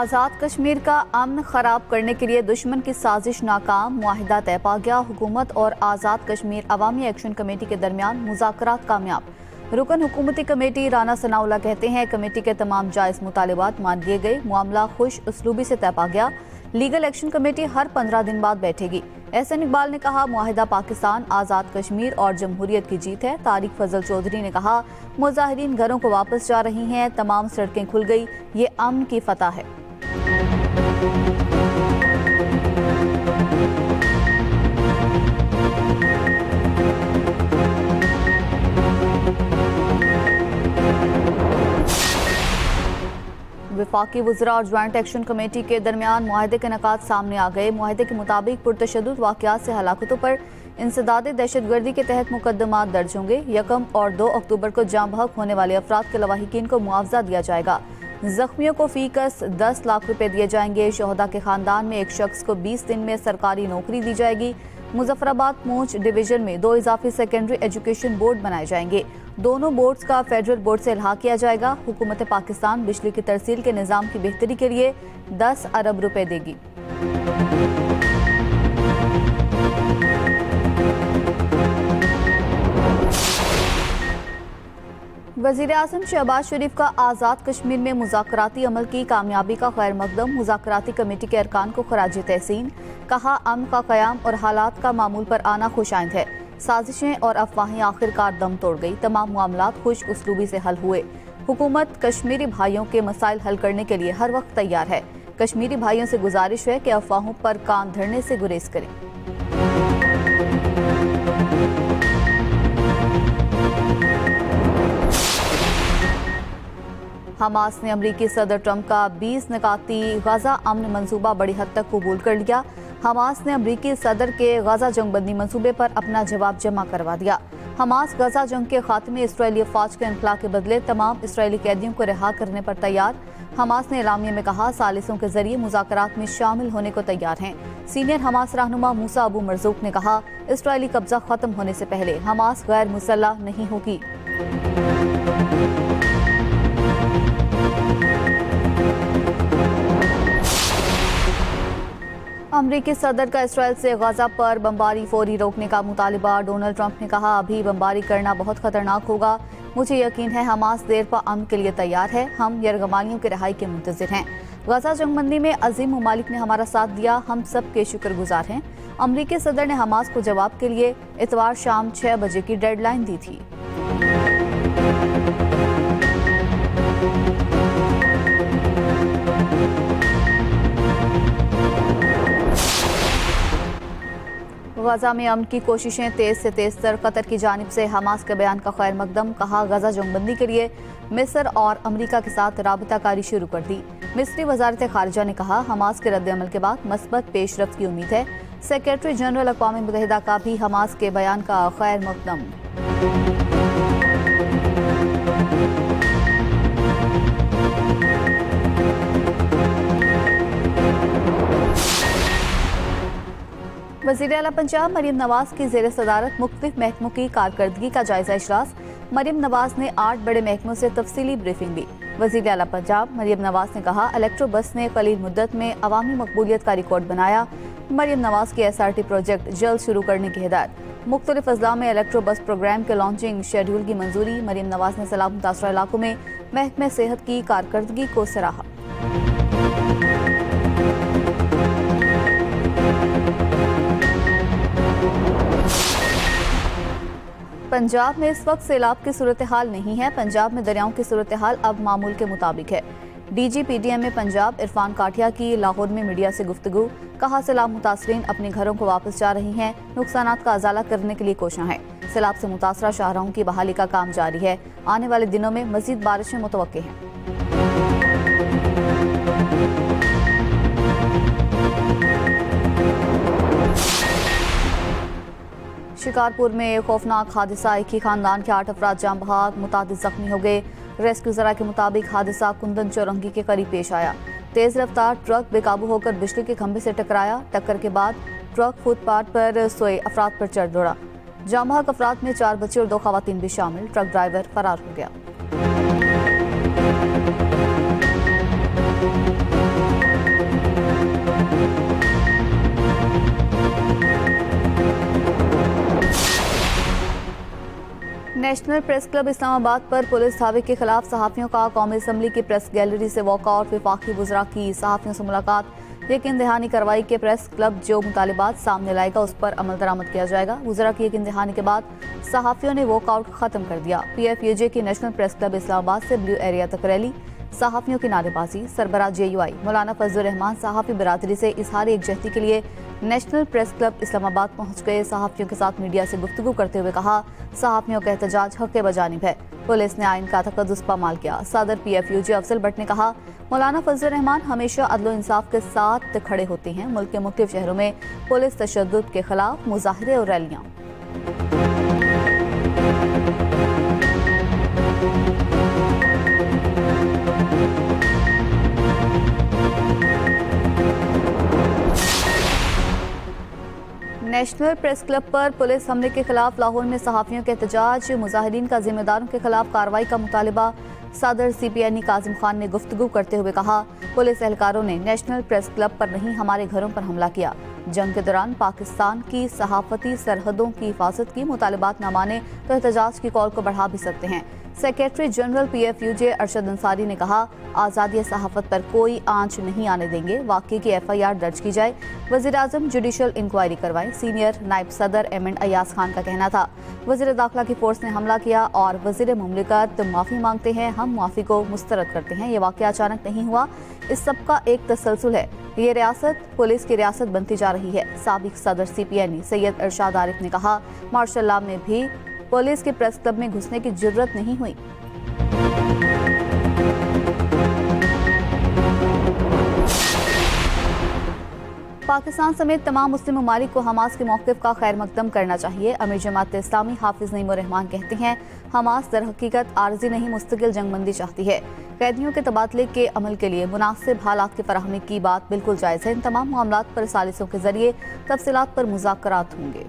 आज़ाद कश्मीर का अमन खराब करने के लिए दुश्मन की साजिश नाकाम, मुआहिदा तय पा गया। हुकूमत और आज़ाद कश्मीर अवामी एक्शन कमेटी के दरमियान मुज़ाकरात कामयाब। रुकन हुकूमती कमेटी राना सनाउल्लाह कहते हैं कमेटी के तमाम जायज़ मुतालिबात मान लिए गए, मामला खुश उसलूबी से तय पा गया। लीगल एक्शन कमेटी हर 15 दिन बाद बैठेगी। एहसन इकबाल ने कहा मुआहिदा पाकिस्तान, आज़ाद कश्मीर और जमहूरियत की जीत है। तारिक फजल चौधरी ने कहा मुजाहिरीन घरों को वापस जा रही हैं, तमाम सड़कें खुल गई, ये अमन की फतह है। वफाकी वज़रा और ज्वाइंट एक्शन कमेटी के दरमियान मुआहदे के नकात सामने आ गए। मुआहदे के मुताबिक पुरतशद्दुद वाक़यात से हलाकतों पर इंसदाद दहशतगर्दी के तहत मुकदमात दर्ज होंगे। 1 और 2 अक्टूबर को जाम बहक होने वाले अफराद के लवाहिकीन को मुआवजा दिया जाएगा। जख्मियों को फीकस 10 लाख रुपए दिए जाएंगे। शोहदा के खानदान में एक शख्स को 20 दिन में सरकारी नौकरी दी जाएगी। मुजफ्फराबाद पूंछ डिवीजन में 2 इजाफी सेकेंडरी एजुकेशन बोर्ड बनाए जाएंगे। दोनों बोर्ड्स का फेडरल बोर्ड से इल्हा किया जाएगा। हुकूमत पाकिस्तान बिजली की तरसील के निज़ाम की बेहतरी के लिए 10 अरब रुपए देगी। वज़ीर आज़म शहबाज शरीफ का आज़ाद कश्मीर में मुज़ाकराती अमल की कामयाबी का खैर मकदम। मुज़ाकराती कमेटी के अरकान को खराज तहसीन, कहा अमन का क़याम और हालात का मामूल पर आना खुशाइंद है। साजिशें और अफवाहें आखिरकार दम तोड़ गई, तमाम मामलात खुश उसलूबी से हल हुए। हुकूमत कश्मीरी भाइयों के मसाइल हल करने के लिए हर वक्त तैयार है। कश्मीरी भाइयों से गुजारिश है कि अफवाहों पर कान धरने से गुरेज करें। हमास ने अमरीकी सदर ट्रंप का 20 निकाती गजा अमन मंसूबा बड़ी हद तक कबूल कर लिया। हमास ने अमरीकी सदर के गजा जंगबंदी मंसूबे पर अपना जवाब जमा करवा दिया। हमास गजा जंग के खात्मे इसराइली फौज के इनखला के बदले तमाम इसराइली कैदियों को रिहा करने पर तैयार। हमास ने एलामिया में कहा सालिसों के जरिए मुज़ाकरात में शामिल होने को तैयार हैं। सीनियर हमास रहनुमा मूसा अबू मरजूक ने कहा इसराइली कब्जा खत्म होने से पहले हमास गैर मुसल्लह नहीं होगी। अमरीकी सदर का इसराइल से गजा पर बमबारी फौरी रोकने का मुतालिबा। डोनाल्ड ट्रंप ने कहा अभी बमबारी करना बहुत खतरनाक होगा। मुझे यकीन है हमास देर पर अमन के लिए तैयार है। हम यरगमालियों की रिहाई के मुंतज़िर हैं। गजा जंगबंदी में अजीम ममालिक ने हमारा साथ दिया, हम सब के शुक्रगुजार हैं। अमरीकी सदर ने हमास को जवाब के लिए इतवार शाम 6 बजे की डेडलाइन दी थी। गजा में अमन की कोशिशें तेज से तेज तर। कतर की जानिब से हमास के बयान का खैर मकदम, कहा गजा जंगबंदी के लिए मिस्र और अमरीका के साथ राबताकारी शुरू कर दी। मिस्री वजारत खारिजा ने कहा हमास के रद्द-ए-अमल के बाद मस्बत पेशरफ्त की उम्मीद है। सेक्रेटरी जनरल अक़वाम मुत्तहिदा का भी हमास के बयान का खैर मकदम। वज़ीर आला पंजाब मरीम नवाज की ज़ेर सदारत मुख्तलिफ महकमों की कारकर्दगी का जायजा इजलास। मरीम नवाज ने 8 बड़े महकमों से तफसीली ब्रीफिंग दी। वज़ीर आला पंजाब मरीम नवाज ने कहा इलेक्ट्रो बस ने कलील मुद्दत में अवामी मकबूलियत का रिकॉर्ड बनाया। मरीम नवाज की SRT प्रोजेक्ट जल्द शुरू करने की हिदायत। मुख्तलिफ अजला में इलेक्ट्रो बस प्रोग्राम के लॉन्चिंग शेड्यूल की मंजूरी। मरीम नवाज ने सैलाब मुतासरा इलाकों में महकमे सेहत की कारकर्दगी को सराहा। पंजाब में इस वक्त सैलाब की सूरत हाल नहीं है। पंजाब में दरियाओं की सूरत हाल अब मामूल के मुताबिक है। DG PDM में पंजाब इरफान काठिया की लाहौर में मीडिया से गुफ्तगू, कहा सैलाब मुतासरीन अपने घरों को वापस जा रही हैं। नुकसानात का अजाला करने के लिए कोशिश है। सैलाब से मुतासरा शाहराहों की बहाली का काम जारी है। आने वाले दिनों में मजीद बारिशें मुतवक्के हैं। शिकारपुर में खौफनाक हादसा, एक ही खानदान के 8 अफराद जाम बहक, मुतादिद जख्मी हो गए। रेस्क्यू ज़रा के मुताबिक हादसा कुंदन चौरंगी के करीब पेश आया। तेज रफ्तार ट्रक बेकाबू होकर बिजली के खंभे से टकराया। टक्कर के बाद ट्रक फुटपाथ पर सोए अफराद पर चढ़ दौड़ा। जाम बहक अफराद में 4 बच्चे और 2 खवातीन भी शामिल। ट्रक ड्राइवर फरार हो गया। नेशनल प्रेस क्लब इस्लामाबाद पर पुलिस धावे के खिलाफ सहाफियों का कौमी असम्बली की प्रेस गैलरी से वॉकआउट। वफाकी वज़रा की सहाफियों से मुलाकात। यकीन दहानी कार्रवाई के प्रेस क्लब जो मुतालिबात सामने लाएगा उस पर अमल दरामद किया जाएगा। वज़रा की यकीन दहानी के बाद सहाफियों ने वॉकआउट खत्म कर दिया। PFUJ की नेशनल प्रेस क्लब इस्लामाबाद से ब्लू एरिया तक रैली, सहाफियों की नारेबाजी। सरबराह JUI मौलाना फजलुर रहमान सहाफी बरादरी से इजहार एकजहती के लिए नेशनल प्रेस क्लब इस्लामाबाद पहुंच गए। सहाफियों के साथ मीडिया से गुफ्तगू करते हुए कहा, सहाफियों का एहतजाज हक़ बजानिब है, पुलिस ने आइन का तकद्दुस पामाल किया। सदर PFUJ अफजल भट्ट ने कहा, मौलाना फजलुर रहमान हमेशा अदल इंसाफ के साथ खड़े होते हैं। मुल्क के मुख्तलिफ शहरों में पुलिस तशद्दुद के खिलाफ मुजाहरे और रैलियाँ। नेशनल प्रेस क्लब पर पुलिस हमले के खिलाफ लाहौर में सहाफियों के एहतजाज। मुजाहिरीन का जिम्मेदारों के खिलाफ कार्रवाई का मुतालिबा। सदर CPNE काजिम खान ने गुफ्तगू करते हुए कहा, पुलिस एहलकारों ने नेशनल प्रेस क्लब पर नहीं हमारे घरों पर हमला किया। जंग के दौरान पाकिस्तान की सहाफती सरहदों की हिफाजत की, मुतालिबात न माने तो एहतजाज की कॉल को बढ़ा भी सकते हैं। Secretary general PFUJ Arshad Ansari ने कहा, आज़ादी सहाफत पर कोई आंच नहीं आने देंगे। वाक़े की FIR दर्ज की जाए। वज़ीर आज़म जुडिशल इंक्वायरी करवाएं। सीनियर नायब सदर MN अयाज खान का कहना था, वज़ीर दाखिला की फोर्स ने हमला किया और वज़ीर मुमलिकत माफ़ी मांगते हैं, हम माफ़ी को मुस्तरद करते हैं। ये वाक़या अचानक नहीं हुआ, इस सब का एक तसलसल है। ये रियासत पुलिस की रियासत बनती जा रही है। साबिक सदर CPNE सैयद अरशाद आरिफ ने कहा, मार्शल लॉ में भी पुलिस के प्रेस क्लब में घुसने की जरूरत नहीं हुई। पाकिस्तान समेत तमाम मुस्लिम ममालिक को हमास के मौक़िफ़ का खैर मकदम करना चाहिए। अमीर जमात इस्लामी हाफिज नईमुर रहमान कहते हैं, हमास दर हकीकत आर्जी नहीं मुस्तकिल जंगबंदी चाहती है। कैदियों के तबादले के अमल के लिए मुनासिब हालात की फराहमी की बात बिल्कुल जायज़ है। इन तमाम मामलात पर सालिसों के जरिए तफसीलात पर मुज़ाकरात होंगे।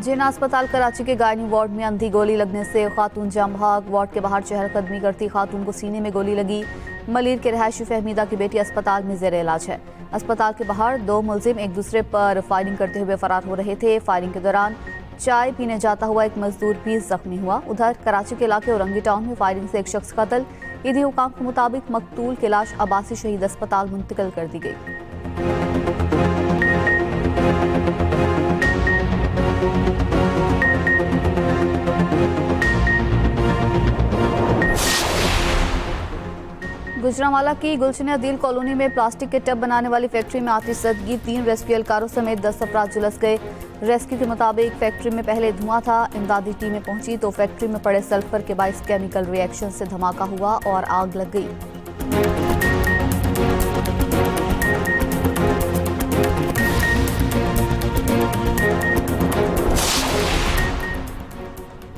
जिना अस्पताल कराची के गायनी वार्ड में अंधी गोली लगने से खातून जाम भाग। वार्ड के बाहर चहलकदमी करती खातून को सीने में गोली लगी। मलिर के रहायशी फहमीदा की बेटी अस्पताल में ज़ेर इलाज है। अस्पताल के बाहर दो मुलजिम एक दूसरे पर फायरिंग करते हुए फरार हो रहे थे। फायरिंग के दौरान चाय पीने जाता हुआ एक मजदूर भी जख्मी हुआ। उधर कराची के इलाके औरंगी टाउन में फायरिंग से एक शख्स कत्ल। ईदी हुकाम के मुताबिक मकतूल की लाश अब्बासी शहीद अस्पताल मुंतकिल कर दी गई। गुजरांवाला की गुलशन अदील कॉलोनी में प्लास्टिक के टब बनाने वाली फैक्ट्री में आतिशज़दगी, 3 रेस्क्यू एहलकारों समेत 10 अफराद झुलस गए। रेस्क्यू के मुताबिक फैक्ट्री में पहले धुआं था। इमदादी टीमें पहुंची तो फैक्ट्री में पड़े सल्फर के बाइस केमिकल रिएक्शन से धमाका हुआ और आग लग गई।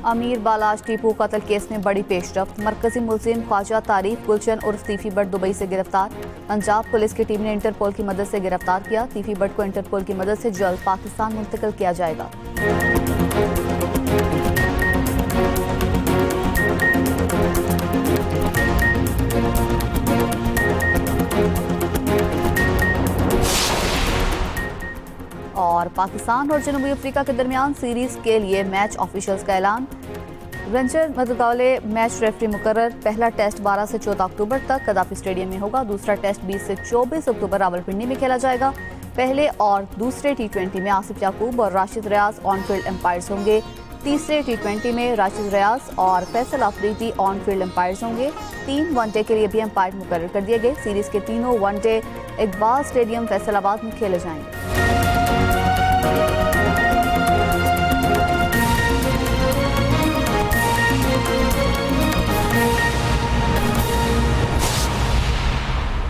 अमीर बालाज टीपू कत्ल केस में बड़ी पेशरफ्त। मरकजी मुलजिम ख्वाजा तारीफ गुलशन उर्फ तीफी भट्ट दुबई से गिरफ्तार। पंजाब पुलिस की टीम ने इंटरपोल की मदद से गिरफ्तार किया। तीफी भट्ट को इंटरपोल की मदद से जल्द पाकिस्तान मुंतकिल किया जाएगा। और पाकिस्तान और जनूबी अफ्रीका के दरमियान सीरीज के लिए मैच ऑफिशियल्स का ऐलान। रंजर मतगावले मैच रेफरी मुकर्रर। पहला टेस्ट 12 से 14 अक्टूबर तक कदाफी स्टेडियम में होगा। दूसरा टेस्ट 20 से 24 अक्टूबर रावलपिंडी में खेला जाएगा। पहले और दूसरे T20 में आसिफ याकूब और Rashid Riaz on field umpires होंगे। तीसरे T20 में राशिद रियाज और Faisal Afridi on field umpires होंगे। 3 वनडे के लिए भी एम्पायर मुकर्रर कर दिए गए। सीरीज के तीनों वनडे इकबाल स्टेडियम फैसलाबाद में खेले जाएंगे।